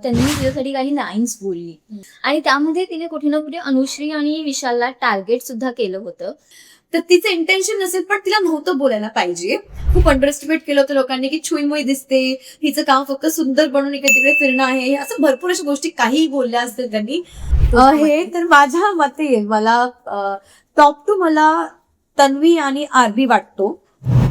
त्यांनी तिच्यासाठी काही लाईन्स बोलली आणि त्यामध्ये तिने कुठे ना कुठे अनुश्री आणि विशालला टार्गेट सुद्धा केलं होतं. तर तिचं इंटेन्शन नसेल, पण तिला नव्हतं बोलायला पाहिजे. खूप अंडरएस्टिमेट केलं होतं लोकांनी की छुईमुई दिसते, हिचं काम फक्त सुंदर बनून इकडे तिकडे फिरणं आहे, असं भरपूर अशा गोष्टी काही बोलल्या असतील त्यांनी. हे तर माझ्या मते मला टॉप टू मला तन्वी आणि आरबी वाटतो.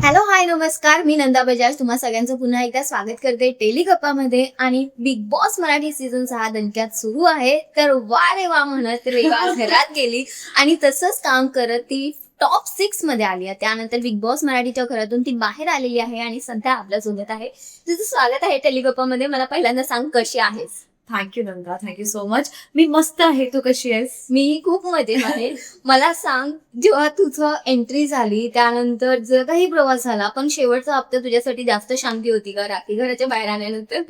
हॅलो हाय नमस्कार, मी नंदा बजाज तुम्हा सगळ्यांचं पुन्हा एकदा स्वागत करते टेलिगप्पामध्ये. आणि बिग बॉस मराठी सीझन 6 दणक्यात सुरू आहे. तर वा रे वा म्हणत रेवा घरात गेली आणि तसंच काम करत ती टॉप 6 मध्ये आली आहे. त्यानंतर बिग बॉस मराठीच्या घरातून ती बाहेर आलेली आहे आणि सध्या आपल्या सोबत आहे. तुझं स्वागत आहे टेलिगप्पामध्ये. मला पहिल्यांदा सांग, कशी आहेस? Thank you Nanda, thank you so much. मी मस्त आहे, तू कशी आहेस? मी खूप मजेत आहे. मला सांग, जेव्हा तुझं एंट्री झाली त्यानंतर जर काही प्रवास झाला, पण शेवटचा हप्ता तुझ्यासाठी जास्त शांती होती का राखी घराच्या बाहेर आल्यानंतर?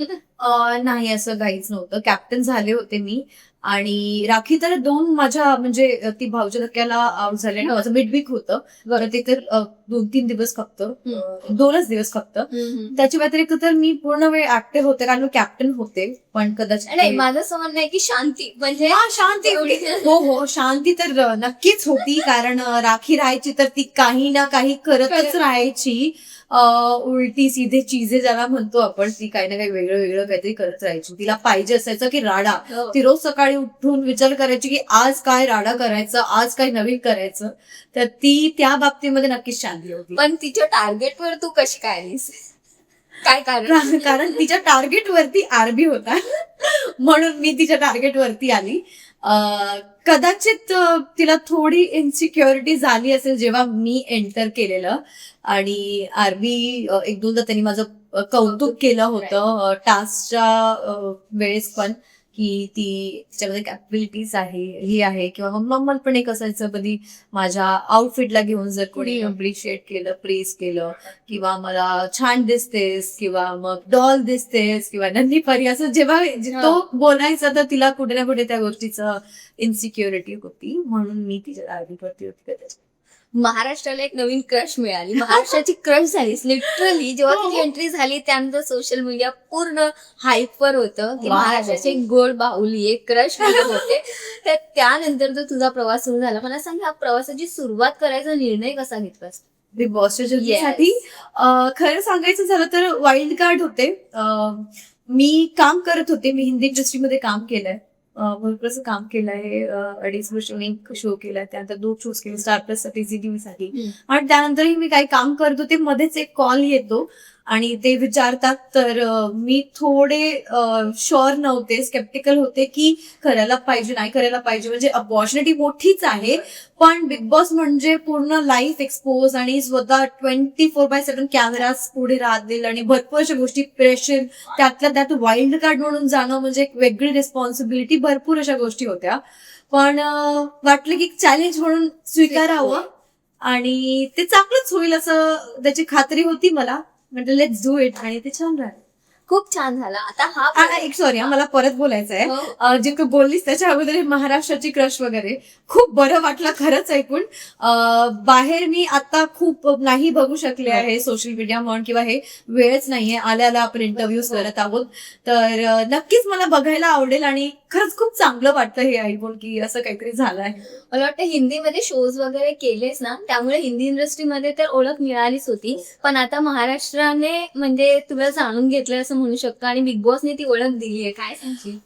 नाही, असं काहीच नव्हतं. कॅप्टन झाले होते मी आणि राखी तर 2 माझ्या म्हणजे ती भाऊच्या धक्क्याला आउट झाले ना, माझं मिड वीक होतं. बरं, ते तर 2-3 दिवस फक्त, 2च दिवस फक्त. त्याच्या व्यतिरिक्त तर मी पूर्ण वेळ ऍक्टिव्ह होते, कारण मी कॅप्टन होते. पण कदाचित नाही, माझं असं म्हणणं आहे की शांती म्हणजे शांती होती. हो, शांती तर नक्कीच होती, कारण राखी राहायची तर ती काही ना काही करतच राहायची. उलटी सीधे चीजे ज्याला म्हणतो आपण, ती काही ना काही वेगळं वेगळं काहीतरी करत राहायची. तिला पाहिजे असायचं की राडा. ती रोज सकाळी उठून विचार करायची की आज काय राडा करायचं, आज काय नवीन करायचं. तर ती त्या बाबतीमध्ये नक्कीच शांती होती. पण तिच्या टार्गेटवर तू कशी काय आलीस? काय कारण? कारण तिच्या टार्गेट वरती आरबी होता म्हणून मी तिच्या टार्गेट वरती आली. कदाचित तिला थोडी इन्सिक्युरिटी झाली असेल जेव्हा मी एंटर केलेलं. आणि आरबी 1-2दा त्यांनी माझं कौतुक केलं होतं टास्कच्या वेळेस पण, की तिच्यामध्ये कॅपॅबिलिटीज आहे, ही आहे. किंवा मग नॉर्मल पण एक असायचं, कधी माझ्या आउटफिटला घेऊन जर कोणी अप्रिशिएट केलं, प्रेस केलं, किंवा मला छान दिसतेस, किंवा मग डॉल दिसतेस, किंवा नन्ही परी, असं जेव्हा तो बोलायचा तर तिला कुठे ना कुठे त्या गोष्टीचं इन्सिक्युरिटी होती. म्हणून मी तिच्या आरबीवरती होती. कदाचित महाराष्ट्राला एक नवीन क्रश मिळाली, महाराष्ट्राची क्रश झालीस लिटरली. जेव्हा तुझी एंट्री झाली त्यानंतर सोशल मीडिया पूर्ण हायपर होतं की महाराष्ट्राची एक गोड बाहुली, एक क्रश होते. तर त्यानंतर जो तुझा प्रवास सुरू झाला, मला सांग, या प्रवासाची सुरुवात करायचा निर्णय कसा घेतलास? बिग बॉसच्या जर्नीसाठी खरं सांगायचं झालं तर वाईल्ड कार्ड होते. मी काम करत होते, मी हिंदी इंडस्ट्रीमध्ये काम केलंय, भरपूर असं काम केलं आहे. 2.5 वर्ष मी शो केलाय, त्यानंतर 2 शोज केले स्टार प्लस साठी, झी टीव्ही साठी. आणि त्यानंतरही मी काही काम करत होते, मध्येच एक कॉल येतो आणि ते विचारतात. तर मी थोडे शुअर नव्हते, स्केप्टिकल होते की करायला पाहिजे नाही करायला पाहिजे. म्हणजे अपॉर्च्युनिटी मोठीच आहे, पण बिग बॉस म्हणजे पूर्ण लाईफ एक्सपोज आणि स्वतः 24/7 कॅमेराज पुढे राहतील आणि भरपूर अशा गोष्टी, प्रेशर, त्यातल्या त्यात वाईल्ड कार्ड म्हणून जाणं म्हणजे एक वेगळी रिस्पॉन्सिबिलिटी, भरपूर अशा गोष्टी होत्या. पण वाटलं की चॅलेंज म्हणून स्वीकारावं आणि ते चांगलंच होईल असं त्याची खात्री होती मला. म्हटलं लेट्स डू इट, आणि ते छान राहिलं. खूप छान झाला. आता हा एक सॉरी, मला परत बोलायचं आहे. जे तू बोललीस त्याच्या अगोदर महाराष्ट्राची क्रश वगैरे, खूप बरं वाटलं खरंच ऐकून. बाहेर मी आता खूप नाही बघू शकले आहे सोशल मीडिया म्हणून, किंवा हे वेळच नाहीये, आल्याला आपण इंटरव्ह्यूज करत आहोत. तर नक्कीच मला बघायला आवडेल आणि खरंच खूप चांगलं वाटतं हे ऐकून की असं काहीतरी झालं आहे. मला वाटतं हिंदीमध्ये शोज वगैरे केलेस ना, त्यामुळे हिंदी इंडस्ट्रीमध्ये तर ओळख मिळालीच होती. पण आता महाराष्ट्राने म्हणजे तुला जाणून घेतलं असं म्हणू शकतो आणि बिग बॉसने ती ओळख दिली आहे. काय सांगशील?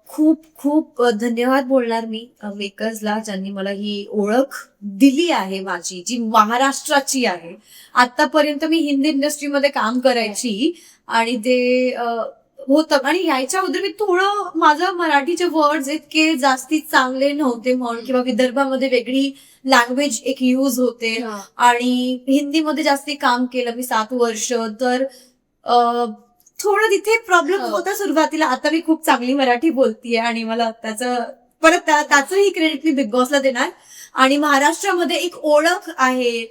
खूप खूप धन्यवाद बोलणार मी मेकर्सला, ज्यांनी मला ही ओळख दिली आहे माझी, जी महाराष्ट्राची आहे. आतापर्यंत मी हिंदी इंडस्ट्रीमध्ये काम करायची आणि ते होतं, आणि यायच्या अगोदर मी थोडं, माझं मराठीचे वर्ड्स इतके जास्ती चांगले नव्हते म्हणून, किंवा विदर्भामध्ये वेगळी लँग्वेज एक यूज होते आणि हिंदीमध्ये जास्ती काम केलं मी 7 वर्ष. तर थोडं तिथे प्रॉब्लेम होता सुरुवातीला. आता मी खूप चांगली मराठी बोलतीये आणि मला त्याचंही क्रेडिट मी बिग बॉसला देणार. आणि महाराष्ट्रामध्ये एक ओळख आहे,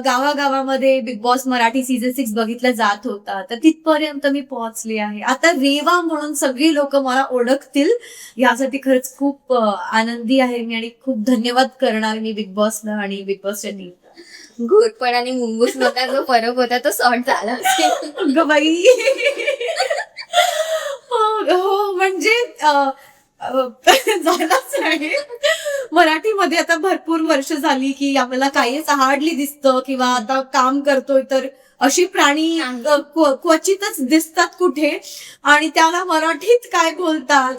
गावागावामध्ये बिग बॉस मराठी सीझन 6 बघितला जात होता, तर तिथपर्यंत मी पोहोचली आहे. आता रेवा म्हणून सगळी लोक मला ओळखतील, यासाठी खरंच खूप आनंदी आहे मी आणि खूप धन्यवाद करणार मी बिग बॉसला आणि बिग बॉसच्या टीमला. घोरपड आणि मुंगूस मधला जो फरक होता तो सॉर्ट झाला ग बाई. हो म्हणजे झालंच आहे. मराठीमध्ये आता भरपूर वर्ष झाली की आपल्याला काहीच हार्डली दिसतं किंवा आता काम करतोय तर अशी प्राणी क्वचितच दिसतात कुठे आणि त्याला मराठीत काय बोलतात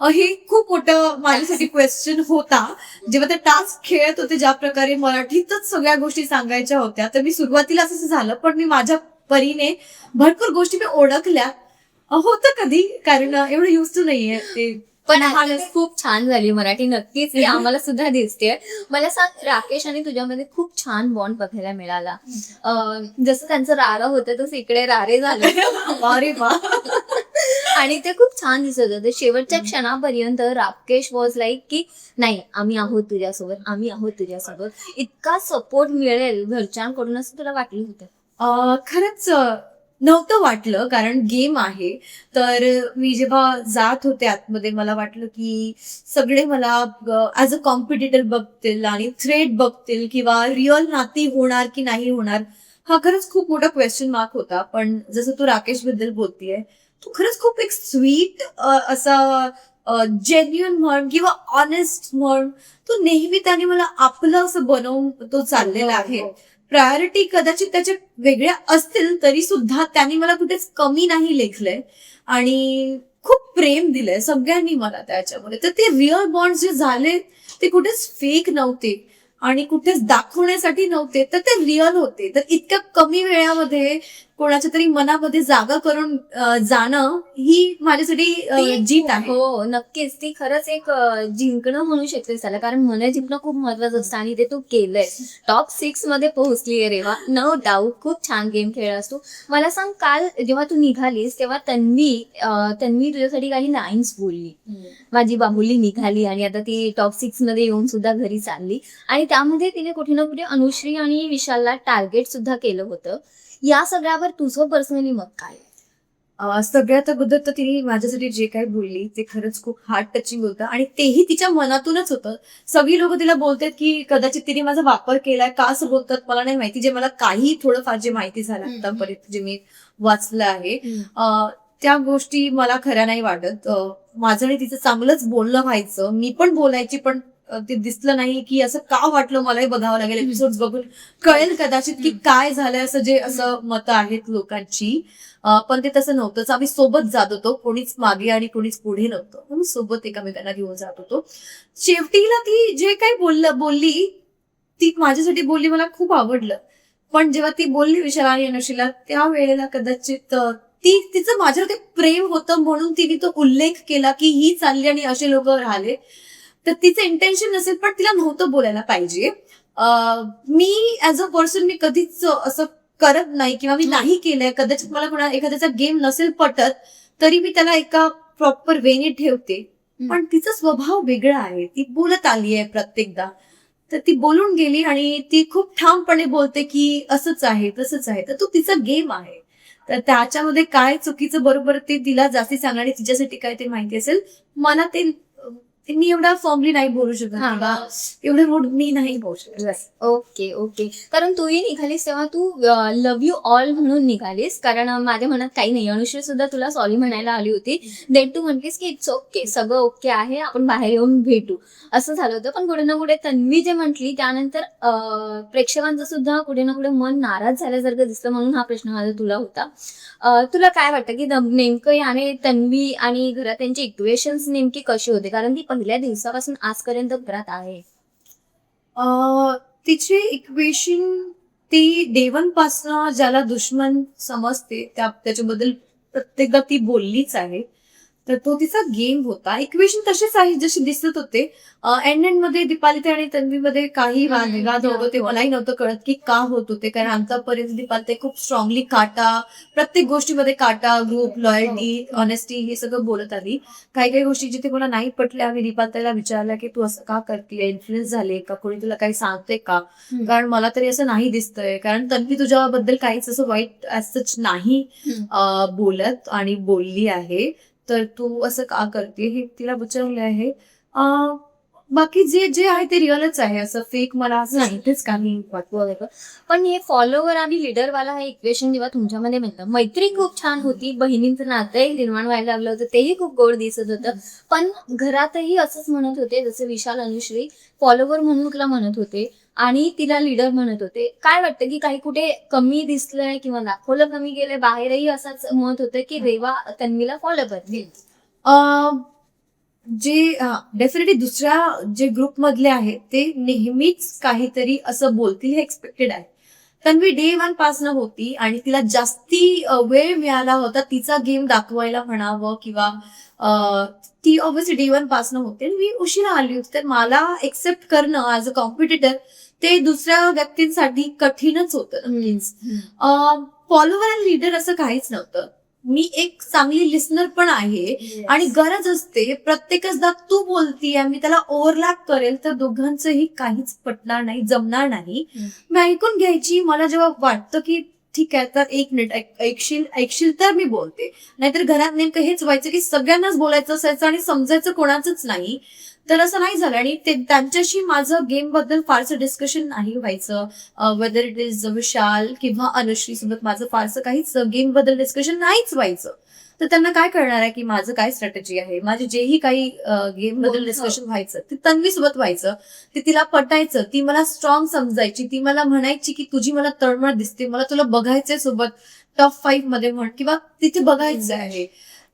हे खूप मोठं माझ्यासाठी क्वेश्चन होता. जेव्हा ते टास्क खेळत होते ज्या प्रकारे मराठीतच सगळ्या गोष्टी सांगायच्या होत्या तर मी सुरुवातीला असं झालं पण मी माझ्या परीने भरपूर गोष्टी मी ओळखल्या. होतं कधी कारण एवढं युज टू नाहीये ते. पण आता ते खूप छान झाली मराठी, नक्कीच ती आम्हाला सुद्धा दिसते. मला सांग, राकेश आणि तुझ्यामध्ये खूप छान बॉन्ड बघायला मिळाला. जसं त्यांचं रारं होतं तसं इकडे रारे झाले. अरे वा. आणि ते खूप छान दिसत होते. शेवटच्या क्षणापर्यंत राकेश वॉज लाईक की नाही, आम्ही आहोत तुझ्यासोबत, आम्ही आहोत तुझ्यासोबत. इतका सपोर्ट मिळेल घरच्यांकडून असं तुला वाटलं होतं? खरंच नव्हतं वाटलं कारण गेम आहे. तर मी जेव्हा जात होते आतमध्ये मला वाटलं की सगळे मला ऍज अ कॉम्पिटिटर बघतील आणि थ्रेट बघतील किंवा रिअल नाती होणार की नाही होणार हा खरंच खूप मोठा क्वेश्चन मार्क होता. पण जसं तू राकेश बद्दल बोलतीये तू खरंच खूप एक स्वीट असा जेन्युअन म्हण किंवा ऑनेस्ट म्हण तो नेहमी त्याने मला आपलं असं बनवून तो चाललेला आहे. प्रायोरिटी कदाचित त्याच्या वेगळ्या असतील तरी सुद्धा त्यांनी मला कुठेच कमी नाही लेखलंय आणि खूप प्रेम दिलंय सगळ्यांनी मला त्याच्यामध्ये. तर ते रिअल बॉन्ड जे झाले ते कुठेच फेक नव्हते आणि कुठेच दाखवण्यासाठी नव्हते तर ते रिअल होते. तर इतक्या कमी वेळामध्ये कोणाच्या तरी मनामध्ये जागा करून जाणं ही माझ्यासाठी जीत आहे. हो, नक्कीच. ती खरंच एक जिंकणं म्हणू शकते त्याला, कारण मन जिंकणं खूप महत्वाचं असतं आणि ते तू केलंय. टॉप 6 मध्ये पोहोचलीये रेवा, नो डाऊट. खूप छान गेम खेळलास तू. मला सांग, काल जेव्हा तू निघालीस तेव्हा तन्वी तुझ्यासाठी काही लाईन्स बोलली. माझी बाहुली निघाली आणि आता ती टॉप 6 मध्ये येऊन सुद्धा घरी चालली आणि त्यामध्ये तिने कुठे ना कुठे अनुश्री आणि विशालला टार्गेट सुद्धा केलं होतं. या सगळ्यावर तुझं पर्सनली मत काय? सगळ्यात अगोदर तर तिने माझ्यासाठी जे काही बोलली ते खरंच खूप हार्ट टचिंग होतं आणि तेही तिच्या मनातूनच होतं. सगळी लोक तिला बोलतात की कदाचित तिने माझा वापर केलाय, का असं बोलतात मला नाही माहिती. जे मला काही थोडंफार जे माहिती झालं आतापर्यंत जे मी वाचलं आहे त्या गोष्टी मला खऱ्या नाही वाटत. माझं आणि तिचं चांगलंच बोलणं व्हायचं, मी पण बोलायची पण ते दिसलं नाही की असं का वाटलं. मलाही बघावं लागेल एपिसोड बघून कळेल कदाचित की काय झालंय असं जे असं मतं आहेत लोकांची. पण ते तसं नव्हतंच. आम्ही सोबत जात होतो, कोणीच मागे आणि कोणीच पुढे नव्हतं. आम्ही सोबत एकामेकांना घेऊन जात होतो. शेवटीला ती जे काही बोलली ती माझ्यासाठी बोलली, मला खूप आवडलं. पण जेव्हा ती बोलली विशाल आणि अनुश्रीला त्या वेळेला कदाचित तिचं माझ्यावर प्रेम होतं म्हणून तिने तो उल्लेख केला की ही चालली आणि असे लोक राहिले. तर तिचं इंटेन्शन नसेल पण तिला नव्हतं बोलायला पाहिजे. मी ऍज अ पर्सन मी कधीच असं करत नाही किंवा मी नाही केलंय. कदाचित मला कोणा एखाद्याचा गेम नसेल पटत तरी मी त्याला एका प्रॉपर वेने ठेवते. पण तिचा स्वभाव वेगळा आहे. ती बोलत आली आहे प्रत्येकदा, तर ती बोलून गेली आणि ती खूप ठामपणे बोलते की असंच आहे तसंच आहे. तर तो तिचा गेम आहे. तर त्याच्यामध्ये काय चुकीचं बरोबर ते तिला जास्ती सांगणार आणि तिच्यासाठी काय ते माहिती असेल. मला ते मी एवढा फॉर्मली नाही बोलू शकत किंवा एवढं रूढ मी नाही बोलू शकत. Okay okay. कारण तूही निघालीस तेव्हा तू लव्ह यू ऑल म्हणून निघालीस, कारण माझ्या मनात काही नाही. अनुश्री सुद्धा तुला सॉरी म्हणायला आली होती. देन तू म्हटलीस की इट्स ओके, सगळं ओके आहे, आपण बाहेर येऊन भेटू, असं झालं होतं. पण कुठे ना कुठे तन्वी जे म्हटली त्यानंतर प्रेक्षकांचं सुद्धा कुठे ना कुठे मन नाराज झाल्यासारखं दिसतं. म्हणून हा प्रश्न माझा तुला होता. तुला काय वाटतं की नेमकं याने तन्वी आणि घरात त्यांची इक्वेशन्स नेमकी कशी होते? कारण ती पहिल्या दिवसापासून आजपर्यंत घरात आहे. तिचे इक्वेशन ती देवांपासनं ज्याला दुश्मन समजते त्याच्याबद्दल प्रत्येकदा ती बोललीच आहे. तर तो तिचा गेम होता. इक्वेशन तसेच आहे जसे दिसत होते. एंड मध्ये दीपाली आणि तन्वीमध्ये काही वाद होतो ते मलाही नव्हतं कळत की का होत होते. कारण आतापर्यंत दीपाली खूप स्ट्रॉंगली काटा, प्रत्येक गोष्टीमध्ये काटा, ग्रुप, लॉयल्टी, ऑनेस्टी हे सगळं बोलत आली. काही काही गोष्टी जिथे मला नाही पटल्या आम्ही दीपालीला विचारल्या की तू असं का करते, इन्फ्लुएन्स झाले का, कोणी तुला काही सांगते का, कारण मला तरी असं नाही दिसतंय. कारण तन्वी तुझ्याबद्दल काहीच असं वाईट सच नाही बोलत आणि बोलली आहे. तर तू असं का करते हे तिला विचारलं आहे. बाकी जे जे आहे ते रिअलच आहे, असं फेक मला असं नाही. इथेच काही बरोबर. पण हे फॉलोवर आणि लीडरवाला हे इक्वेशन जेव्हा तुमच्यामध्ये मिळतं, मैत्री खूप छान होती, बहिणींचं नातंही निर्माण व्हायला लागलं होतं, तेही खूप गोड दिसत होतं. पण घरातही असंच म्हणत होते, जसं विशाल अनुश्री फॉलोवर म्हणून तुला म्हणत होते आणि तिला लीडर म्हणत होते. काय वाटतं की काही कुठे कमी दिसलंय किंवा दाखवलं कमी गेलंय? बाहेरही असंच मत होतं की रेवा तन्वीला फॉलो करते. जे डेफिनेटली दुसऱ्या जे ग्रुप मधले आहेत ते नेहमीच काहीतरी असं बोलतील हे एक्सपेक्टेड आहे. तन्वी डे वन पासनं होती आणि तिला जास्ती वेळ मिळाला होता तिचा गेम दाखवायला म्हणावं किंवा ती ऑब्व्हियसली डे वन पासनं होते आणि मी उशिरा आली होती, तर मला एक्सेप्ट करणं ॲज अ कॉम्पिटिटर ते दुसऱ्या व्यक्तींसाठी कठीणच होतं नक्कीच. फॉलोवर आणि लीडर असं काहीच नव्हतं. मी एक चांगली लिस्नर पण आहे आणि गरज असते प्रत्येकचदा तू बोलतीये मी त्याला ओव्हरलॅप करेल तर दोघांचंही काहीच पटणार नाही, जमणार नाही. मी ऐकून घ्यायची. मला जेव्हा वाटतं की ठीक आहे तर एक मिनिट ऐकशील तर मी बोलते, नाहीतर घरात नेमकं हेच व्हायचं की सगळ्यांनाच बोलायचं असायचं आणि समजायचं कोणाचंच नाही. तर असं नाही झालं आणि त्यांच्याशी माझं गेम बद्दल फारसं डिस्कशन नाही व्हायचं. वेदर इट इज विशाल किंवा अनुश्री सोबत माझं फारसं काहीच गेम बद्दल डिस्कशन नाहीच व्हायचं. तर त्यांना काय कळणार आहे की माझं काय स्ट्रॅटेजी आहे. माझे जेही काही गेम बद्दल डिस्कशन व्हायचं ते तन्वी सोबत व्हायचं. ते तिला पटायचं, ती मला स्ट्रॉंग समजायची, ती मला म्हणायची की तुझी मला तळमळ दिसते, मला तुला बघायचंय सोबत टॉप 5 मध्ये म्हण किंवा तिथे बघायचं आहे.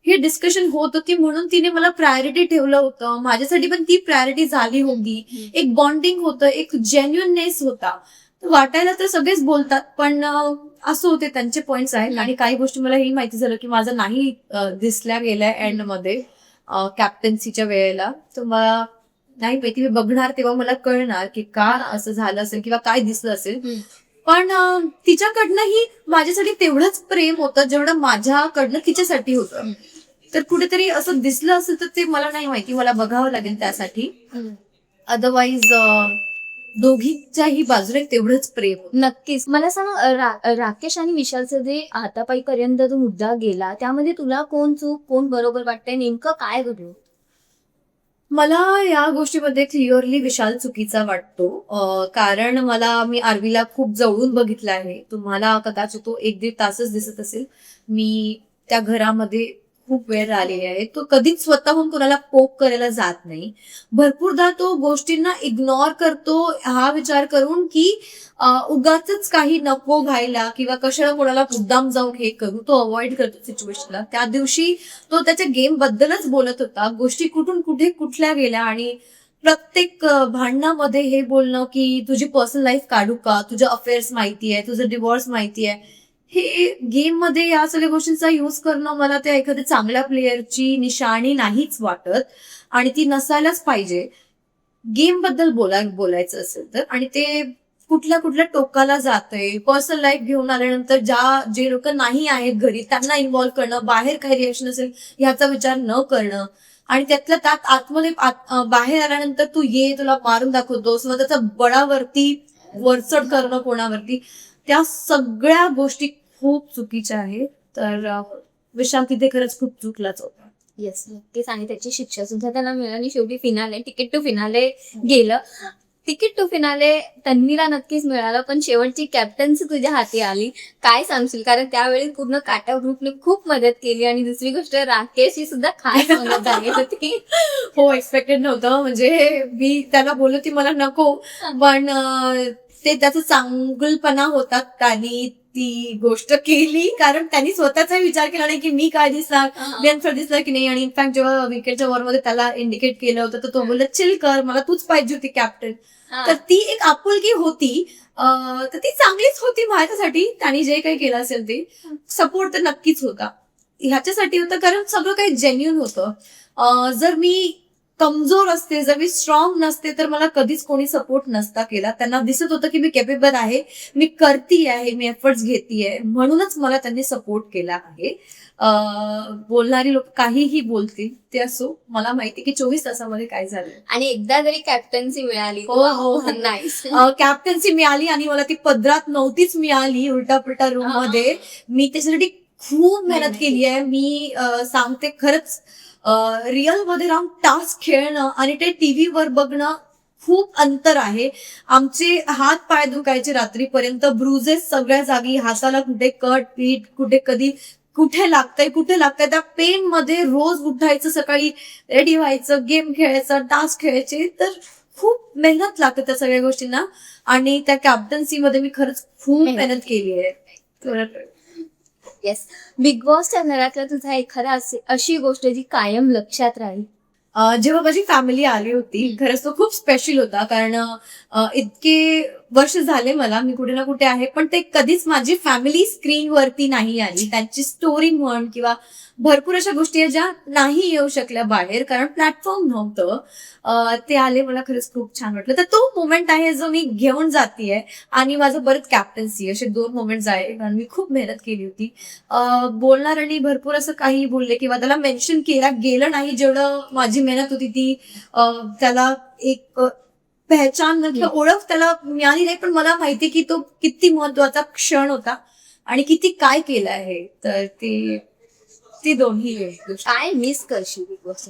हे डिस्कशन होत होती म्हणून तिने मला प्रायोरिटी ठेवलं होतं. माझ्यासाठी पण ती प्रायोरिटी झाली होती. एक बॉन्डिंग होतं, एक जेन्युअननेस होता. वाटायला तर सगळेच बोलतात पण असं होते त्यांचे पॉइंट्स आहेत आणि काही गोष्टी मला ही माहिती झालं की माझं नाही दिसल्या गेल्या एंड मध्ये कॅप्टन्सीच्या वेळेला. तर मला नाही माहिती, मी बघणार तेव्हा मला कळणार की का असं झालं असेल किंवा काय दिसलं असेल. पण तिच्याकडनंही माझ्यासाठी तेवढंच प्रेम होतं जेवढं माझ्याकडनं तिच्यासाठी होतं. तर कुठेतरी असं दिसलं असेल तर ते मला नाही माहिती, मला बघावं लागेल त्यासाठी. अदरवाईज दोघीच्याही बाजूने तेवढंच प्रेम होतं. नक्कीच. मला सांग राकेश आणि विशालचं जे आतापर्यंत जो मुद्दा गेला, त्यामध्ये तुला कोण चूक, कोण बरोबर वाटतंय? नेमकं काय घडलं? मला या गोष्टीमध्ये क्लिअरली विशाल चुकीचा वाटतो. कारण मी आरवीला खूप जवळून बघितलं आहे. तुम्हाला कदाचित तो 1-1.5 तासच दिसत असेल. मी त्या घरामध्ये खूप वेळ राहिलेली आहे. तो कधीच स्वतःहून कोणाला पोक करायला जात नाही. भरपूरदा तो गोष्टींना इग्नोर करतो हा विचार करून की उगाचच काही नको घायला किंवा कशाला कोणाला मुद्दाम जाऊन हे करू. तो अवॉइड करतो सिच्युएशनला. त्या दिवशी तो त्याच्या गेम बद्दलच बोलत होता. गोष्टी कुठून कुठे कुठल्या गेल्या आणि प्रत्येक भांडणामध्ये हे बोलणं की तुझी पर्सनल लाईफ काढू का, तुझ्या अफेअर्स माहिती आहे, तुझं डिवोर्स माहिती आहे. हे गेम मध्ये या सगळ्या गोष्टींचा युज करणं मला त्या एखाद्या चांगल्या प्लेअरची निशाणी नाहीच वाटत आणि ती नसायलाच पाहिजे. गेम बद्दल बोलायचं असेल तर. आणि ते कुठल्या कुठल्या टोकाला जातंय. पर्सनल लाईफ घेऊन आल्यानंतर जे लोक नाही आहेत घरी त्यांना इन्व्हॉल्व्ह करणं, बाहेर काही रिएक्शन असेल ह्याचा विचार न करणं आणि त्यातल्या त्यात आतमध्ये बाहेर आल्यानंतर तू ये तुला मारून दाखवतोस मग त्याचा बळावरती वरचढ करणं कोणावरती, त्या सगळ्या गोष्टी खूप चुकीच्या आहेत. तर विशाल तिथे खरंच खूप चुकलाच होता. येस, नक्कीच. आणि त्याची शिक्षा सुद्धा त्याला मिळाली. शेवटी फिनाले, तिकीट टू फिनाले गेलं. तिकीट टू फिनाले तन्वीला नक्कीच मिळालं, पण शेवटची कॅप्टन्सी तुझ्या हाती आली. काय सांगशील? कारण त्यावेळी पूर्ण काटा ग्रुपने खूप मदत केली आणि दुसरी गोष्ट राकेशची सुद्धा खास मदत झाली होती. हो, एक्सपेक्टेड नव्हतं. म्हणजे मी त्याला बोललो की मला नको, पण ते त्याचा चांगलपणा होता. त्यांनी ती गोष्ट केली कारण त्यांनी स्वतःचा विचार केला नाही की मी काय दिसणार, बेनफर दिसणार की नाही. आणि इनफॅक्ट जेव्हा विकेटच्या ओव्हरमध्ये त्याला इंडिकेट केलं होतं तर तो बोलला चिल कर, मला तूच पाहिजे होती कॅप्टन. तर ती एक आपुलकी होती. तर ती चांगलीच होती माझ्यासाठी. त्यांनी जे काही केलं असेल ते सपोर्ट तर नक्कीच होता. ह्याच्यासाठी होतं कारण सगळं काही जेन्युन होतं. जर मी कमजोर असते, जर मी स्ट्रॉंग नसते तर मला कधीच कोणी सपोर्ट नसता केला. त्यांना दिसत होतं की मी केपेबल आहे, मी करती आहे, मी एफर्ट्स घेतीये, म्हणूनच मला त्यांनी सपोर्ट केला आहे. बोलणारी लोक काहीही बोलतील ते असो, मला माहिती की 24 तासामध्ये काय झालं. आणि एकदा जरी कॅप्टन्सी मिळाली, हो. नाईस. कॅप्टन्सी मिळाली आणि मला ती पदरात नव्हतीच मिळाली, उलटा पुलटा रूम मध्ये. मी त्याच्यासाठी खूप मेहनत केली आहे. मी सांगते खरंच रिअल मध्ये राहून टास्क खेळणं आणि ते टीव्हीवर बघणं खूप अंतर आहे. आमचे हात पाय दुखायचे रात्रीपर्यंत, ब्रुजेस सगळ्या जागी, हाताला कुठे कट पीठ, कुठे लागतंय त्या पेन मध्ये रोज उठायचं, सकाळी रेडी व्हायचं, गेम खेळायचं, टास्क खेळायचे. तर खूप मेहनत लागते त्या सगळ्या गोष्टींना. आणि त्या कॅप्टन्सी मध्ये मी खरंच खूप मेहनत केली आहे. येस. बिग बॉसच्या घरातला तुझा एखादा अशी गोष्ट जी कायम लक्षात राहील? जेव्हा माझी फॅमिली आली होती, खरंच तो खूप स्पेशल होता. कारण इतके वर्ष झाले मला, मी कुठे ना कुठे आहे, पण ते कधीच माझी फॅमिली स्क्रीनवरती नाही आली. त्यांची स्टोरी म्हण किंवा भरपूर अशा गोष्टी आहेत ज्या नाही येऊ शकल्या बाहेर, कारण प्लॅटफॉर्म नव्हतं. ते आले, मला खरंच खूप छान वाटलं. तर तो मोमेंट आहे जो मी घेऊन जातीये. आणि माझं परत कॅप्टन्सी, असे 2 मोमेंट्स आहे, कारण मी खूप मेहनत केली होती. बोलणार आणि भरपूर असं काही बोलले किंवा त्याला मेन्शन गेलं नाही, जेवढं माझी मेहनत होती ती त्याला एक पहचान किंवा ओळख त्याला मिळाली नाही. पण मला माहिती की तो किती महत्वाचा क्षण होता आणि किती काय केलं आहे. तर ती दोन्ही गोष्टी. काय मिस करशील बिग बॉस?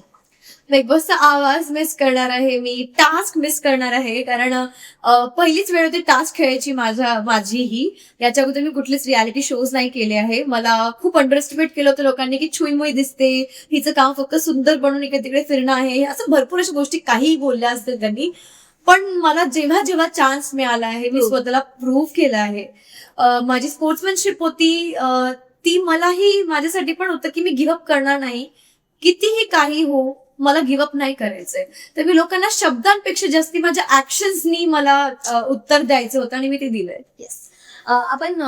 बिग बॉसचा आवाज मिस करणार आहे मी, टास्क मिस करणार आहे. कारण पहिलीच वेळ होती टास्क खेळायची माझीही. याच्या अगोदर मी कुठलेच रियालिटी शोज नाही केले आहे. मला खूप अंडर एस्टिमेट केलं होतं लोकांनी की छुईमुई दिसते, हिचं काम फक्त सुंदर बनून इकडे तिकडे फिरणं आहे, असं भरपूर अशा गोष्टी काहीही बोलल्या असतील त्यांनी. पण मला जेव्हा जेव्हा चान्स मिळाला आहे, मी स्वतःला प्रूव्ह केलं आहे. माझी स्पोर्ट्समॅनशिप होती, ती मलाही माझ्यासाठी पण होतं की मी गिव्हअप करणार नाही. कितीही काही हो, मला गिव्हअप नाही करायचंय. तर मी लोकांना शब्दांपेक्षा जास्ती माझ्या ऍक्शन्सनी मला उत्तर द्यायचं होतं आणि मी ते दिलंय. येस. आपण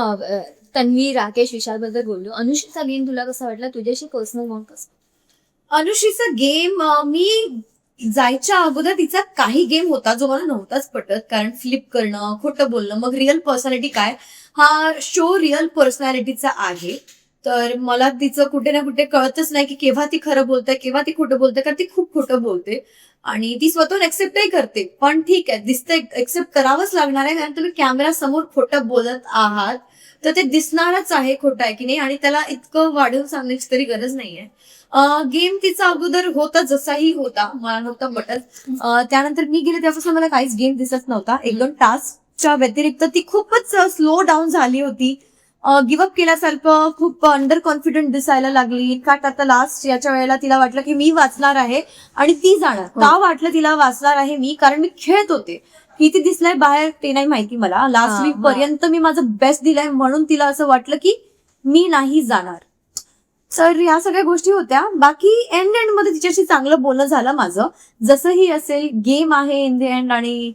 तन्वी, राकेश, विशाल बद्दल बोललो. अनुष्काचा गेम तुला कसा वाटला? तुझ्याशी पर्सनल बॉन्ड कसं? अनुश्रीचा गेम, मी जायच्या अगोदर तिचा काही गेम होता जो मला नव्हताच पटत. कारण फ्लिप करणं, खोटं बोलणं, मग रिअल पर्सनॅलिटी काय, हा शो रिअल पर्सनॅलिटीचा आहे. तर मला तिचं कुठे ना कुठे कळतच नाही की केव्हा ती खरं बोलते, केव्हा ती खोटं बोलते, कारण ती खूप खोटं बोलते. आणि ती स्वतःहून एक्सेप्टही करते. पण ठीक आहे, दिसतंय, एक्सेप्ट करावंच लागणार आहे, कारण तुम्ही कॅमेरा समोर खोटं बोलत आहात. तर ते दिसणारच आहे खोटं आहे की नाही, आणि त्याला इतकं वाढवून सांगण्याची तरी गरज नाहीये. गेम तिचा अगोदर होता जसाही होता, मला नव्हता पटत. त्यानंतर मी गेले तेव्हापासून मला काहीच गेम दिसत नव्हता. 1-2 टास्कच्या व्यतिरिक्त ती खूपच स्लो डाऊन झाली होती. गिव्हअप केल्यासारखं, खूप अंडर कॉन्फिडंट दिसायला लागली. इनफॅक्ट आता लास्ट याच्या वेळेला तिला वाटलं की मी वाचणार आहे आणि ती जाणार. का वाटलं तिला वाचणार आहे मी? कारण मी खेळत होते. किती दिसलंय बाहेर ते नाही माहिती मला. लास्ट वीक पर्यंत मी माझं बेस्ट दिलंय, म्हणून तिला असं वाटलं की मी नाही जाणार. तर या सगळ्या गोष्टी होत्या. बाकी एंड मध्ये तिच्याशी चांगलं बोलणं झालं माझं. जसंही असेल, गेम आहे इन द एंड, आणि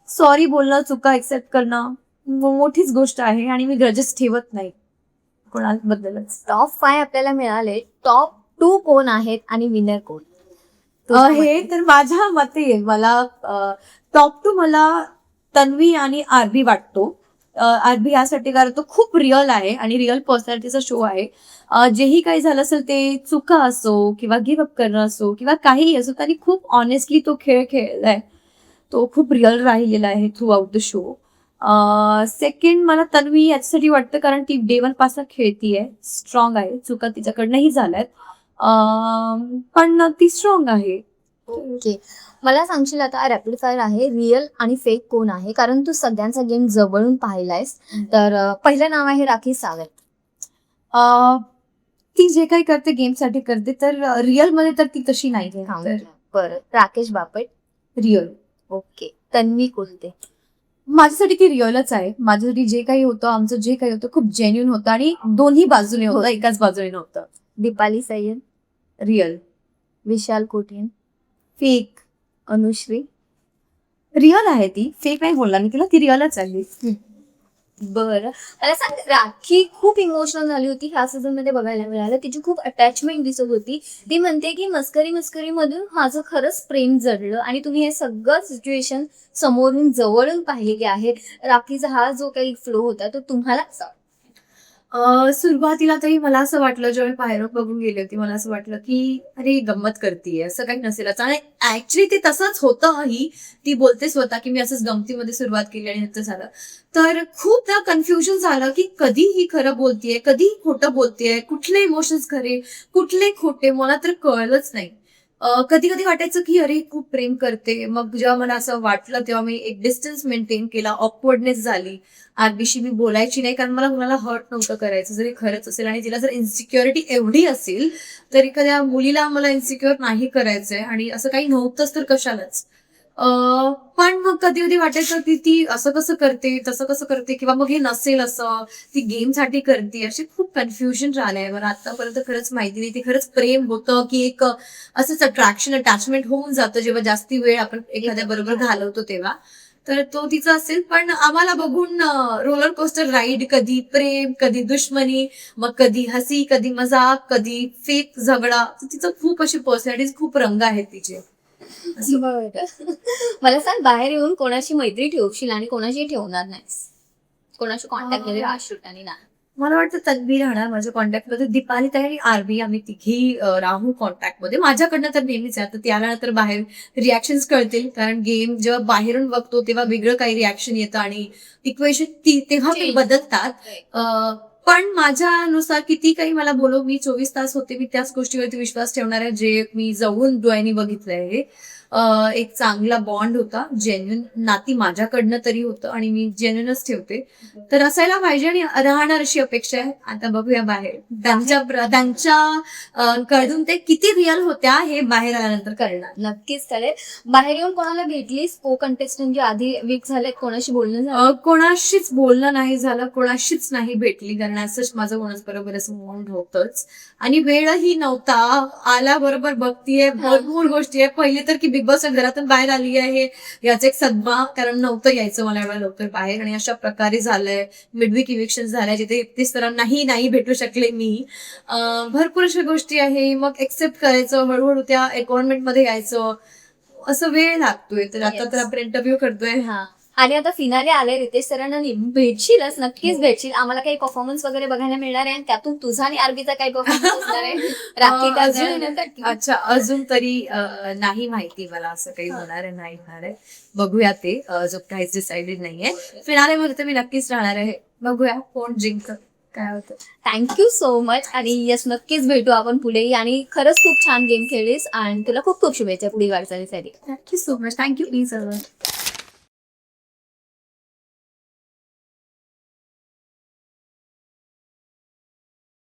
सॉरी बोलणं, चुका एक्सेप्ट करणं मोठीच गोष्ट आहे. आणि मी ग्रजेस ठेवत नाही कोणाबद्दलच. टॉप 5 आपल्याला मिळाले. टॉप 2 कोण आहेत आणि विनर कोण? हे तर माझ्या मते मला टॉप 2 मला तन्वी आणि आरबी वाटतो. आरबी यासाठी कारण तो खूप रिअल आहे आणि रिअल पर्सनॅलिटीचा शो आहे. जेही काही झालं असेल, ते चुका असो किंवा गिव्हअप करणं असो किंवा काहीही असो, त्यांनी खूप ऑनेस्टली तो खेळ खेळलाय. तो खूप रिअल राहिलेला आहे through out the show. Second मला तन्वी याच्यासाठी वाटतं कारण ती डे 1 पासून खेळतीये, स्ट्रॉंग आहे. चुका तिच्याकडनंही झाल्यात, पण ती स्ट्रॉंग आहे. ओके. मला सांगशील आता रॅपिड फायर आहे, रिअल आणि फेक कोण आहे? कारण तू सगळ्यांचा गेम जवळून पाहिलायस. तर पहिलं नाव आहे राखी सावंत. ती जे काही करते गेमसाठी करते, तर रिअल मध्ये तर ती तशी नाही. बरं. राकेश बापट. रिअल. ओके. तन्वी कोलते. माझ्यासाठी ती रिअलच आहे. माझ्यासाठी जे काही होतं, आमचं जे काही होतं, खूप जेन्युइन होतं आणि दोन्ही बाजूने होतं, एकाच बाजूने नव्हतं. दीपाली सय्यद. रिअल. विशाल कोठीन. फेक. अनुश्री. रिअल आहे ती, फेक नाही बोलणार मी तिला, ती रिअलच आहे. बरं. मला सांग, राखी खूप इमोशनल झाली होती ह्या सीझन मध्ये बघायला मिळालं. तिची खूप अटॅचमेंट दिसत होती. ती म्हणते की मस्करी मधून माझं खरंच प्रेम जडलं, आणि तुम्ही हे सगळं सिच्युएशन समोरून जवळून पाहिलेली आहे. राखीचा हा जो काही फ्लो होता तो तुम्हाला कसा? सुरुवातीला तरी मला असं वाटलं, जेव्हा मी पायरोक बघून गेली होती, मला असं वाटलं की अरे गंमत करतीये, असं काही नसेलच. आणि ऍक्च्युली ते तसंच होतं. ती बोलते स्वतः की मी असंच गमतीमध्ये सुरुवात केली आणि नंतर झालं. तर खूपदा कन्फ्युजन झालं की कधी ही खरं बोलतेय, कधी खोटं बोलतेय, कुठले इमोशन्स खरे, कुठले खोटे, मला तर कळलंच नाही. कधी कधी वाटायचं की अरे खूप प्रेम करते, मग जेव्हा मला असं वाटलं तेव्हा मी एक डिस्टन्स मेंटेन केला, ऑकवर्डनेस झाली. आरबीशी मी बोलायची नाही, कारण मला कुणाला हर्ट नव्हतं करायचं जरी खरंच असेल. आणि तिला जर इन्सिक्युरिटी एवढी असेल तर एखाद्या मुलीला मला इन्सिक्युअर नाही करायचंय, आणि असं काही नव्हतंच तर कशालाच. पण मग कधी कधी वाटायचं की ती असं कसं करते, तसं कसं करते, किंवा मग हे नसेल असं, ती गेमसाठी करते. अशी खूप कन्फ्युजन राहिलंय मला आतापर्यंत. खरंच माहिती नाही ते खरंच प्रेम होतं की एक असंच अट्रॅक्शन, अटॅचमेंट होऊन जातं जेव्हा जास्ती वेळ आपण एखाद्या बरोबर घालवतो तेव्हा. तर तो तिचा असेल. पण आम्हाला बघून रोलर कोस्टर राईड, कधी प्रेम, कधी दुश्मनी, मग कधी हसी, कधी मजाक, कधी फेक झगडा. तिचं खूप अशी पर्सनॅलिटी, खूप रंग आहेत तिचे. असं. बरं. मला सांग, बाहेर येऊन कोणाशी मैत्री ठेवशील आणि कोणाशी ठेवणार नाहीस? कोणाशी कॉन्टॅक्ट मध्ये राहशील आणि नाही? मला वाटतं तन्वी राहणार माझ्या कॉन्टॅक्टमध्ये, दीपाली ताई आणि आरबी, आम्ही तिघी राहू कॉन्टॅक्टमध्ये. माझ्याकडनं तर नेहमीच आहे. आता त्याला तर बाहेर रिॲक्शन्स कळतील, कारण गेम जेव्हा बाहेरून बघतो तेव्हा वेगळं काही रिॲक्शन येतं आणि इक्वेशन तेव्हा ते बदलतात. पण माझ्यानुसार किती काही मला बोलव, मी 24 तास होते, मी त्याच गोष्टीवरती विश्वास ठेवणार आहे जे मी जवळून डोळ्यांनी बघितलंय. हे एक चांगला बॉन्ड होता, जेन्युन नाती माझ्याकडनं तरी होतं, आणि मी जेन्युनच ठेवते. तर असायला पाहिजे आणि राहणार अशी अपेक्षा आहे. आता बघूया बाहेर त्यांच्या कडून ते किती रिअल होत्या हे बाहेर आल्यानंतर कळणार. नक्कीच चालेल. बाहेर येऊन कोणाला भेटलीस? को कंटेस्टंट जे आधी वीक झाले, कोणाशी बोलणं झालं? कोणाशीच बोलणं नाही झालं, कोणाशीच नाही भेटली, कारण असंच माझं कोणाच बरोबर असं बॉन्ड होतच, आणि वेळही नव्हता. आल्याबरोबर बघतीये भरपूर गोष्टी आहे. पहिले तर की बिग बॉस घरातून बाहेर आली आहे याचा एक सदमा, कारण नव्हतं यायचं मला एवढ्या लवकर बाहेर, आणि अशा प्रकारे झालंय. मिडवीक इव्हिक्शन झालंय जिथे 31 जणांनाही नाही भेटू शकले मी. भरपूर अशा गोष्टी आहे. मग एक्सेप्ट करायचं, हळूहळू त्या मध्ये यायचं, असं वेळ लागतोय. तर आता तर आपण इंटरव्ह्यू करतोय. हा. आणि आता फिनाले आले, रितेश सरांना भेटशीलच, नक्कीच भेटशील. आम्हाला काही परफॉर्मन्स वगैरे बघायला मिळणार आहे, आणि त्यातून तुझा आणि आरबीचा काही परफॉर्मन्स असणार आहे राखी करण्यासाठी? अच्छा, अजून तरी नाही माहिती मला, असं काही होणार आहे नाही होणार आहे. बघूया, ते जो काहीच डिसाइडेड नाहीये. फिनाले मध्ये तर मी नक्कीच राहणार आहे. बघूया कोण जिंक काय होतं. Thank you so much. आणि यस, नक्कीच भेटू आपण पुढेही. आणि खरंच खूप छान गेम खेळलीस, आणि तुला खूप खूप शुभेच्छा पुढील वाटचालीसाठी. Thank you so much. Thank you please.